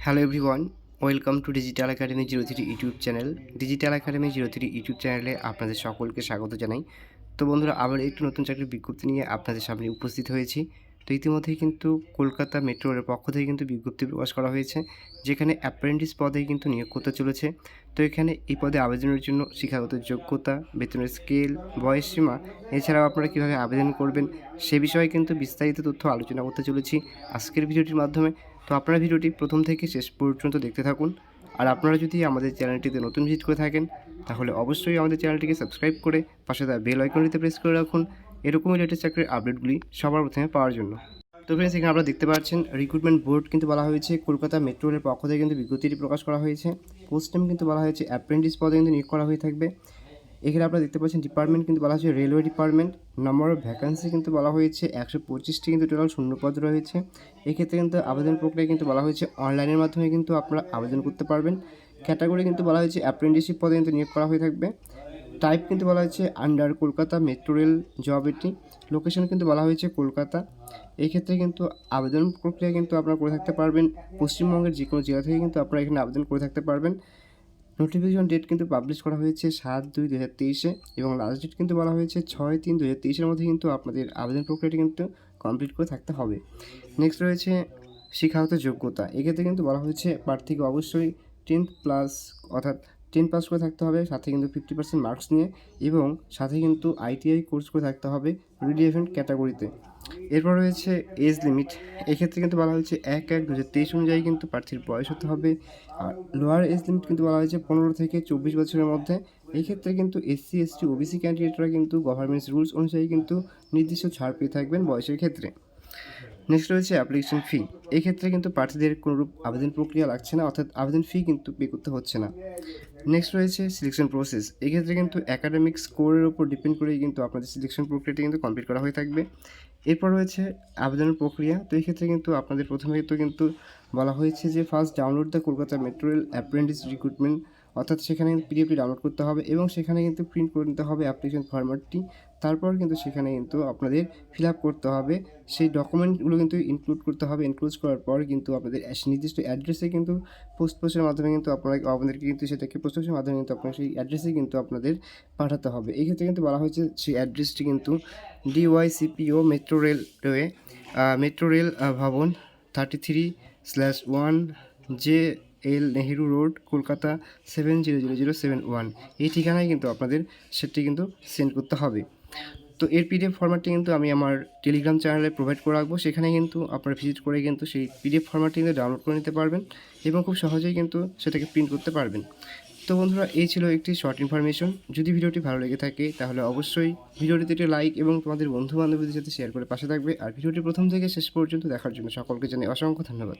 Hello everyone, welcome to digital academy 03 YouTube channel. Digital academy 03 YouTube চ্যানেলে আপনাদের সকলকে স্বাগত জানাই। তো বন্ধুরা, আবার একটু নতুন চাকরির বিজ্ঞপ্তি নিয়ে আপনাদের সামনে উপস্থিত হয়েছি। তো ইতিমধ্যেই কিন্তু কলকাতা মেট্রো রেলের পক্ষ থেকে কিন্তু বিজ্ঞপ্তি প্রকাশ করা হয়েছে, যেখানে অ্যাপ্রেন্টিস পদে কিন্তু নিয়োগ করতে চলেছে। তো এখানে এই পদে আবেদনের জন্য শিক্ষাগত যোগ্যতা, বেতনের স্কেল, বয়সসীমা, এছাড়াও আপনারা কীভাবে আবেদন করবেন সে বিষয়ে কিন্তু বিস্তারিত তথ্য আলোচনা করতে চলেছি আজকের ভিডিওটির মাধ্যমে। তো আপনারা ভিডিওটি প্রথম থেকে শেষ পর্যন্ত দেখতে থাকুন। আর আপনারা যদি আমাদের চ্যানেলটিতে নতুন ভিজিট করে থাকেন, তাহলে অবশ্যই আমাদের চ্যানেলটিকে সাবস্ক্রাইব করে পাশে থাকা বেল আইকনটিতে প্রেস করে রাখুন এরকমই লেটেস্ট চাকরির আপডেটগুলি সবার প্রথমে পাওয়ার জন্য। তো ফ্রেন্ডস, এখানে আপনারা দেখতে পাচ্ছেন রিক্রুটমেন্ট বোর্ড কিন্তু বলা হয়েছে, কলকাতা মেট্রো রেলের পক্ষ থেকে কিন্তু বিজ্ঞপ্তিটি প্রকাশ করা হয়েছে। পোস্ট নেম কিন্তু বলা হয়েছে অ্যাপ্রেন্টিস পদে কিন্তু নিয়োগ করা হয়ে থাকবে। এখানে আপনারা দেখতে পাচ্ছেন ডিপার্টমেন্ট কিন্তু বলা হয়েছে railway department. Number of vacancy কিন্তু বলা হয়েছে 125টি কিন্তু টোটাল শূন্যপদ রয়েছে। এক্ষেত্রে কিন্তু আবেদন প্রক্রিয়া কিন্তু বলা হয়েছে অনলাইনের মাধ্যমে কিন্তু আপনারা আবেদন করতে পারবেন। ক্যাটাগরি কিন্তু বলা হয়েছে অ্যাপ্রেন্টিসশিপ পদে কিন্তু নিয়োগ করা হয়ে থাকবে। টাইপ কিন্তু বলা হয়েছে under Kolkata metro rail job এটি। লোকেশন কিন্তু বলা হয়েছে কলকাতা। এই ক্ষেত্রে কিন্তু আবেদন প্রক্রিয়া কিন্তু আপনারা করে থাকতে পারবেন পশ্চিমবঙ্গের যে কোনো জেলা থেকে কিন্তু আপনারা এখানে আবেদন করে থাকতে পারবেন। নোটিফিকেশন ডেট কিন্তু পাবলিশ করা হয়েছে 7/2/2023 এবং লাস্ট ডেট কিন্তু বলা হয়েছে 6/3/2023 মধ্যে কিন্তু আপনাদের আবেদন প্রক্রিয়াটি কিন্তু কমপ্লিট করে থাকতে হবে। নেক্সট রয়েছে শিক্ষাগত যোগ্যতা। এক্ষেত্রে কিন্তু বলা হয়েছে প্রার্থীকে অবশ্যই 10th প্লাস অর্থাৎ 10 পাস করে থাকতে হবে, সাথে কিন্তু 50% মার্কস নিয়ে, এবং সাথে কিন্তু আইটিআই কোর্স করে থাকতে হবে রিলিভেন্ট ক্যাটাগরিতে। এরপর রয়েছে এজ লিমিট। এক্ষেত্রে কিন্তু বলা হয়েছে 1/1/2023 অনুযায়ী কিন্তু প্রার্থীর বয়স হতে হবে। আর লোয়ার এজ লিমিট কিন্তু বলা হয়েছে 15 থেকে 24 বছরের মধ্যে। এই ক্ষেত্রে কিন্তু এসসি, এসটি, ওবিসি ক্যান্ডিডেটরা কিন্তু গভর্নমেন্টস রুলস অনুযায়ী কিন্তু নির্দিষ্ট ছাড় পেয়ে থাকবেন বয়সের ক্ষেত্রে। নেক্সট রয়েছে অ্যাপ্লিকেশন ফি। এই ক্ষেত্রে কিন্তু প্রার্থীদের কোনোরূপ আবেদন প্রক্রিয়া লাগছে না, অর্থাৎ আবেদন ফি কিন্তু পে করতে হচ্ছে না। নেক্সট রয়েছে সিলেকশন প্রসেস। এক্ষেত্রে কিন্তু একাডেমিক স্কোরের উপর ডিপেন্ড করেই কিন্তু আপনাদের সিলেকশন প্রক্রিয়াটি কিন্তু কমপ্লিট করা হয়ে থাকবে। এরপর রয়েছে আবেদনের প্রক্রিয়া। তো এই ক্ষেত্রে কিন্তু আপনাদের প্রথমে কিন্তু বলা হয়েছে যে first download the Kolkata metro rail apprentice recruitment, অর্থাৎ সেখানে পিডিএফটি ডাউনলোড করতে হবে এবং সেখানে কিন্তু প্রিন্ট করে নিতে হবে অ্যাপ্লিকেশন ফরম্যাটটি। তারপর কিন্তু সেখানে কিন্তু আপনাদের ফিল আপ করতে হবে, সেই ডকুমেন্টগুলো কিন্তু ইনক্লুড করতে হবে। ইনক্লুড করার পর কিন্তু আপনাদের নির্দিষ্ট অ্যাড্রেসে কিন্তু পোস্টের মাধ্যমে কিন্তু আপনাদেরকে কিন্তু সেটাকে পোস্টের মাধ্যমে কিন্তু আপনার সেই অ্যাড্রেসে কিন্তু আপনাদের পাঠাতে হবে। এই ক্ষেত্রে কিন্তু বলা হয়েছে সেই অ্যাড্রেসটি কিন্তু DYCPO মেট্রো রেল ভবন 33/1 JL নেহেরু রোড, কলকাতা 700071। এই ঠিকানায় কিন্তু আপনাদের সেটি কিন্তু সেন্ড করতে হবে। তো এর পিডিএফ ফরম্যাটটি কিন্তু আমি আমার টেলিগ্রাম চ্যানেলে প্রোভাইড করে রাখবো, সেখানে কিন্তু আপনারা ভিজিট করে কিন্তু সেই পিডিএফ ফরম্যাটটি কিন্তু ডাউনলোড করে নিতে পারবেন এবং খুব সহজেই কিন্তু সেটাকে প্রিন্ট করতে পারবেন। তো বন্ধুরা, এই ছিল একটি শর্ট ইনফরমেশন। যদি ভিডিওটি ভালো লেগে থাকে তাহলে অবশ্যই ভিডিওটিতে একটি লাইক এবং তোমাদের বন্ধু বান্ধবীদের সাথে শেয়ার করে পাশে থাকবে। আর ভিডিওটি প্রথম থেকে শেষ পর্যন্ত দেখার জন্য সকলকে জানাই অসংখ্য ধন্যবাদ।